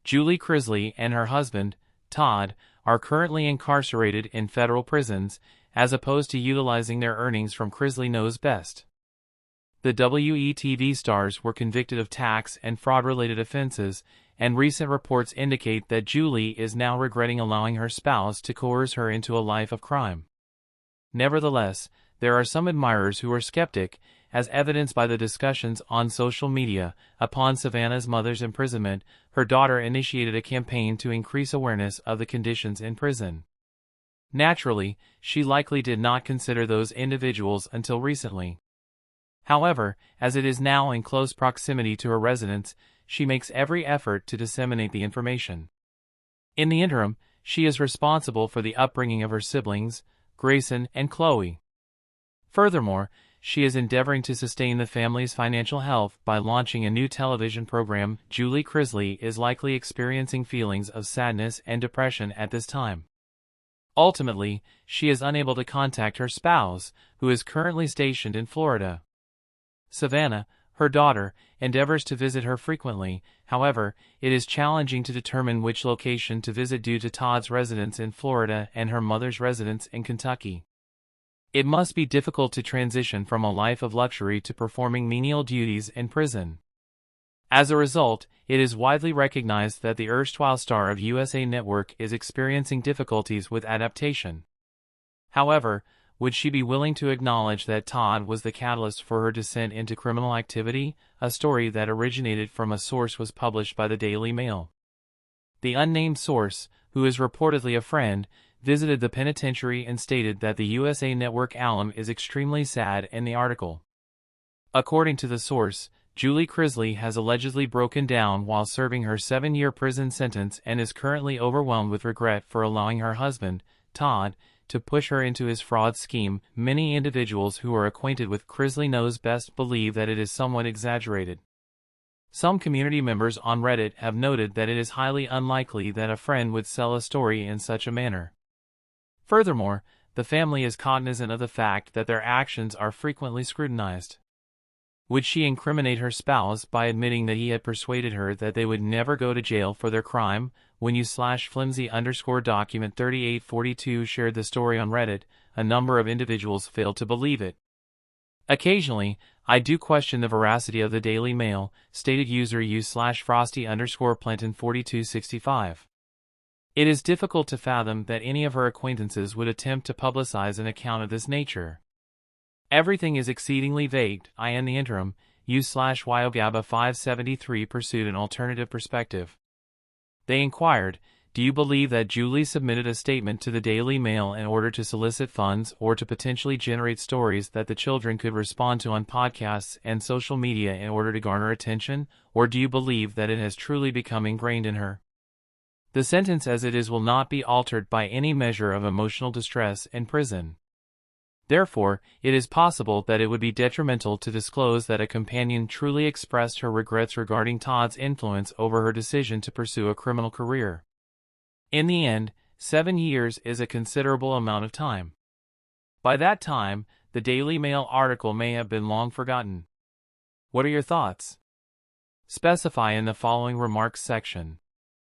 Julie Chrisley and her husband, Todd, are currently incarcerated in federal prisons, as opposed to utilizing their earnings from Chrisley Knows Best. The WETV stars were convicted of tax and fraud-related offenses, and recent reports indicate that Julie is now regretting allowing her spouse to coerce her into a life of crime. Nevertheless, there are some admirers who are skeptic, as evidenced by the discussions on social media. Upon Savannah's mother's imprisonment, her daughter initiated a campaign to increase awareness of the conditions in prison. Naturally, she likely did not consider those individuals until recently. However, as it is now in close proximity to her residence, she makes every effort to disseminate the information. In the interim, she is responsible for the upbringing of her siblings, Grayson and Chloe. Furthermore, she is endeavoring to sustain the family's financial health by launching a new television program. Julie Chrisley is likely experiencing feelings of sadness and depression at this time. Ultimately, she is unable to contact her spouse, who is currently stationed in Florida. Savannah, her daughter, endeavors to visit her frequently. However, it is challenging to determine which location to visit due to Todd's residence in Florida and her mother's residence in Kentucky. It must be difficult to transition from a life of luxury to performing menial duties in prison. As a result, it is widely recognized that the erstwhile star of USA Network is experiencing difficulties with adaptation. However, would she be willing to acknowledge that Todd was the catalyst for her descent into criminal activity? A story that originated from a source was published by the Daily Mail. The unnamed source, who is reportedly a friend, visited the penitentiary and stated that the USA Network alum is extremely sad in the article. According to the source, Julie Chrisley has allegedly broken down while serving her 7-year prison sentence and is currently overwhelmed with regret for allowing her husband, Todd, to push her into his fraud scheme. Many individuals who are acquainted with Chrisley Knows Best believe that it is somewhat exaggerated. Some community members on Reddit have noted that it is highly unlikely that a friend would sell a story in such a manner. Furthermore, the family is cognizant of the fact that their actions are frequently scrutinized. Would she incriminate her spouse by admitting that he had persuaded her that they would never go to jail for their crime? When you/flimsy_document3842 shared the story on Reddit, a number of individuals failed to believe it. Occasionally, I do question the veracity of the Daily Mail, stated user u/frosty_planton4265. It is difficult to fathom that any of her acquaintances would attempt to publicize an account of this nature. Everything is exceedingly vague. In the interim, u/yogaba573 pursued an alternative perspective. They inquired, do you believe that Julie submitted a statement to the Daily Mail in order to solicit funds or to potentially generate stories that the children could respond to on podcasts and social media in order to garner attention, or do you believe that it has truly become ingrained in her? The sentence as it is will not be altered by any measure of emotional distress in prison. Therefore, it is possible that it would be detrimental to disclose that a companion truly expressed her regrets regarding Todd's influence over her decision to pursue a criminal career. In the end, 7 years is a considerable amount of time. By that time, the Daily Mail article may have been long forgotten. What are your thoughts? Specify in the following remarks section.